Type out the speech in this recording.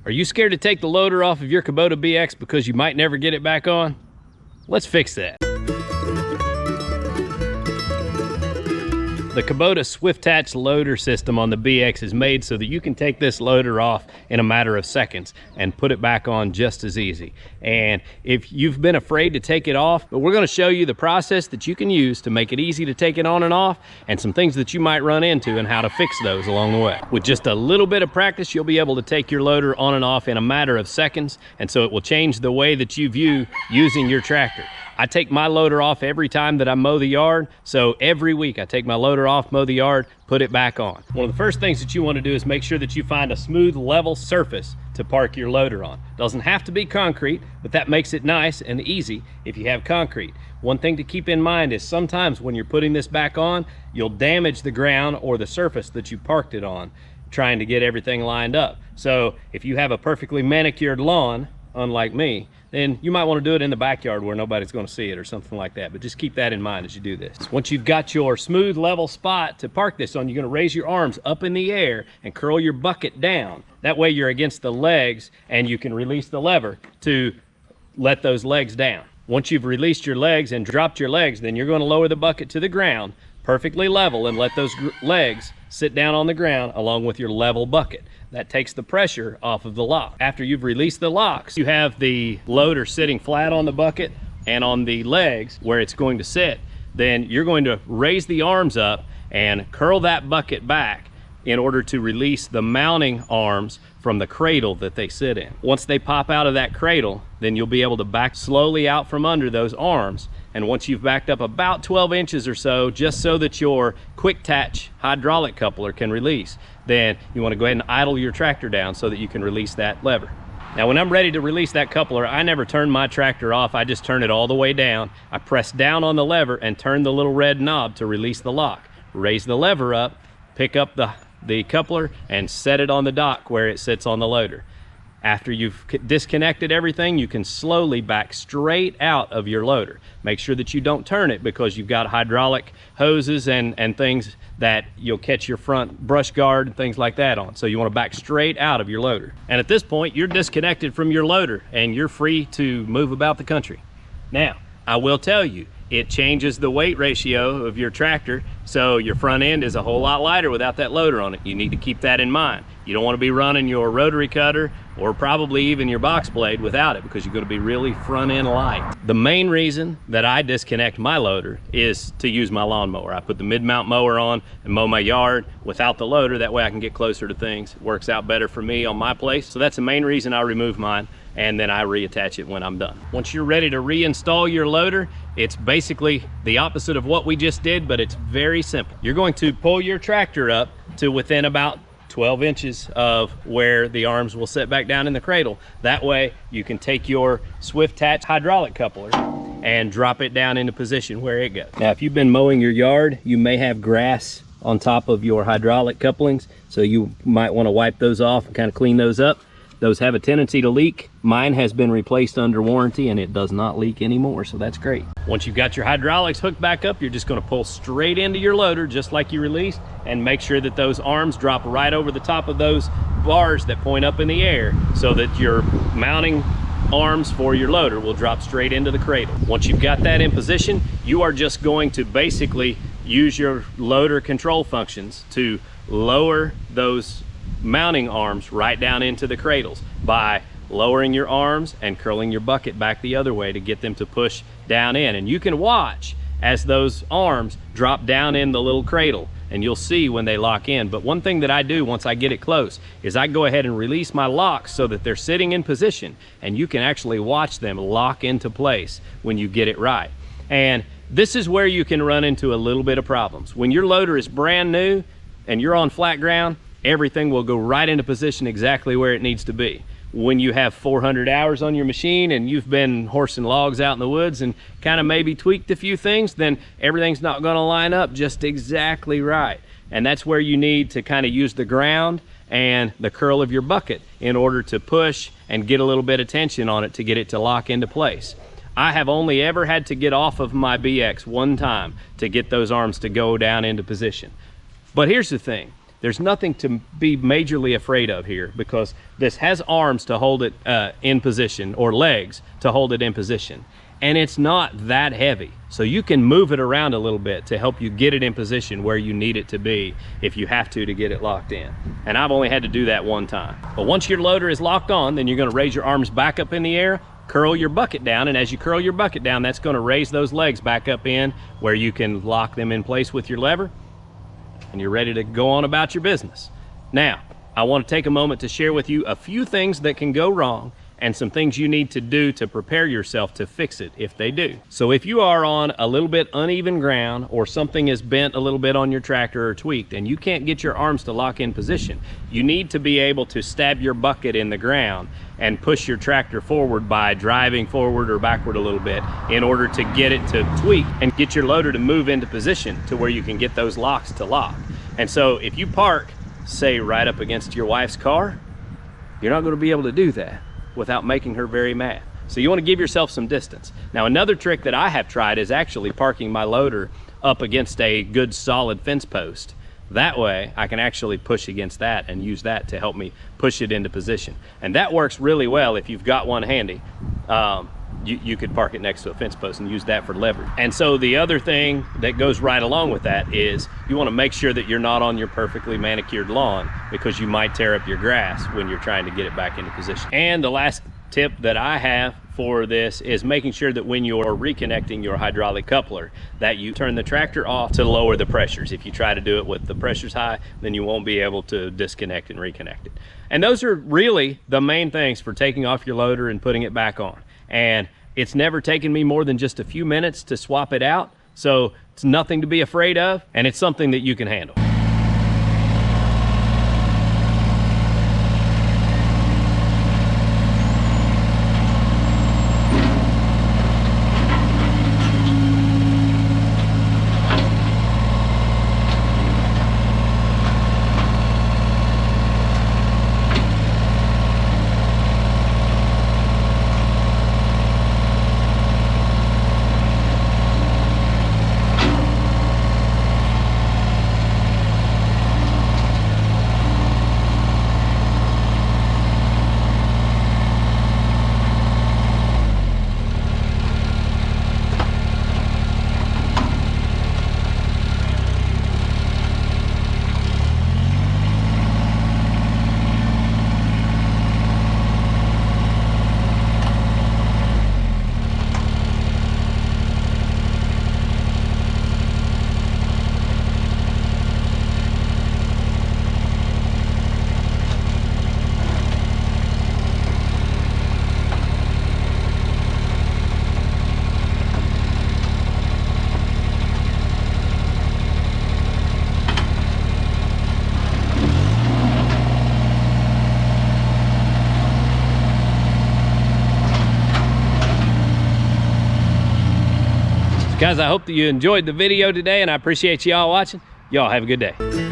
Are you scared to take the loader off of your Kubota BX because you might never get it back on? Let's fix that. The Kubota Swift-Attach loader system on the BX is made so that you can take this loader off in a matter of seconds and put it back on just as easy. And if you've been afraid to take it off, but we're going to show you the process that you can use to make it easy to take it on and off, and some things that you might run into and how to fix those along the way. With just a little bit of practice, you'll be able to take your loader on and off in a matter of seconds, and so it will change the way that you view using your tractor. I take my loader off every time that I mow the yard. So every week I take my loader off, mow the yard, put it back on. One of the first things that you want to do is make sure that you find a smooth, level surface to park your loader on. Doesn't have to be concrete, but that makes it nice and easy if you have concrete. One thing to keep in mind is sometimes when you're putting this back on, you'll damage the ground or the surface that you parked it on, trying to get everything lined up. So if you have a perfectly manicured lawn, unlike me, then you might want to do it in the backyard where nobody's going to see it or something like that. But just keep that in mind as you do this. Once you've got your smooth, level spot to park this on, you're going to raise your arms up in the air and curl your bucket down. That way you're against the legs and you can release the lever to let those legs down. Once you've released your legs and dropped your legs, then you're going to lower the bucket to the ground, perfectly level, and let those legs sit down on the ground along with your level bucket. That takes the pressure off of the lock. After you've released the locks, you have the loader sitting flat on the bucket and on the legs where it's going to sit. Then you're going to raise the arms up and curl that bucket back in order to release the mounting arms from the cradle that they sit in. Once they pop out of that cradle, then you'll be able to back slowly out from under those arms. And once you've backed up about 12 inches or so, just so that your quick attach hydraulic coupler can release, then you want to go ahead and idle your tractor down so that you can release that lever. Now when I'm ready to release that coupler, I never turn my tractor off. I just turn it all the way down. I press down on the lever and turn the little red knob to release the lock. Raise the lever up, pick up the coupler and set it on the dock where it sits on the loader. After you've disconnected everything, you can slowly back straight out of your loader. Make sure that you don't turn it because you've got hydraulic hoses and things that you'll catch your front brush guard and things like that on. So you want to back straight out of your loader. And at this point, you're disconnected from your loader and you're free to move about the country. Now, I will tell you, it changes the weight ratio of your tractor, so your front end is a whole lot lighter without that loader on it. You need to keep that in mind. You don't want to be running your rotary cutter or probably even your box blade without it because you're going to be really front end light. The main reason that I disconnect my loader is to use my lawnmower. I put the mid-mount mower on and mow my yard without the loader. That way I can get closer to things. It works out better for me on my place. So that's the main reason I remove mine, and then I reattach it when I'm done. Once you're ready to reinstall your loader, it's basically the opposite of what we just did, but it's very simple. You're going to pull your tractor up to within about 12 inches of where the arms will sit back down in the cradle. That way you can take your Swift-Attach hydraulic coupler and drop it down into position where it goes. Now, if you've been mowing your yard, you may have grass on top of your hydraulic couplings, so you might want to wipe those off and kind of clean those up. Those have a tendency to leak. Mine has been replaced under warranty and it does not leak anymore, so that's great. Once you've got your hydraulics hooked back up, you're just going to pull straight into your loader just like you released, and make sure that those arms drop right over the top of those bars that point up in the air so that your mounting arms for your loader will drop straight into the cradle. Once you've got that in position, you are just going to basically use your loader control functions to lower those mounting arms right down into the cradles by lowering your arms and curling your bucket back the other way to get them to push down in. And you can watch as those arms drop down in the little cradle, and you'll see when they lock in. But one thing that I do once I get it close is I go ahead and release my locks so that they're sitting in position, and you can actually watch them lock into place when you get it right. And this is where you can run into a little bit of problems. When your loader is brand new and you're on flat ground, everything will go right into position exactly where it needs to be. When you have 400 hours on your machine and you've been horsing logs out in the woods and kind of maybe tweaked a few things, then everything's not going to line up just exactly right. And that's where you need to kind of use the ground and the curl of your bucket in order to push and get a little bit of tension on it to get it to lock into place. I have only ever had to get off of my BX one time to get those arms to go down into position. But here's the thing. there's nothing to be majorly afraid of here, because this has arms to hold it in position, or legs to hold it in position. And it's not that heavy. So you can move it around a little bit to help you get it in position where you need it to be if you have to get it locked in. And I've only had to do that one time. But once your loader is locked on, then you're gonna raise your arms back up in the air, curl your bucket down, and as you curl your bucket down, that's gonna raise those legs back up in where you can lock them in place with your lever, and you're ready to go on about your business. Now, I wanna take a moment to share with you a few things that can go wrong and some things you need to do to prepare yourself to fix it if they do. So if you are on a little bit uneven ground, or something is bent a little bit on your tractor or tweaked, and you can't get your arms to lock in position, you need to be able to stab your bucket in the ground and push your tractor forward by driving forward or backward a little bit in order to get it to tweak and get your loader to move into position to where you can get those locks to lock. And so if you park, say, right up against your wife's car, you're not gonna be able to do that without making her very mad. So you want to give yourself some distance. Now, another trick that I have tried is actually parking my loader up against a good solid fence post. That way I can actually push against that and use that to help me push it into position. And that works really well if you've got one handy. You could park it next to a fence post and use that for leverage. And so the other thing that goes right along with that is you want to make sure that you're not on your perfectly manicured lawn, because you might tear up your grass when you're trying to get it back into position. And the last tip that I have for this is making sure that when you're reconnecting your hydraulic coupler, that you turn the tractor off to lower the pressures. If you try to do it with the pressures high, then you won't be able to disconnect and reconnect it. And those are really the main things for taking off your loader and putting it back on. And it's never taken me more than just a few minutes to swap it out. So it's nothing to be afraid of, and it's something that you can handle. Guys, I hope that you enjoyed the video today, and I appreciate y'all watching. Y'all have a good day.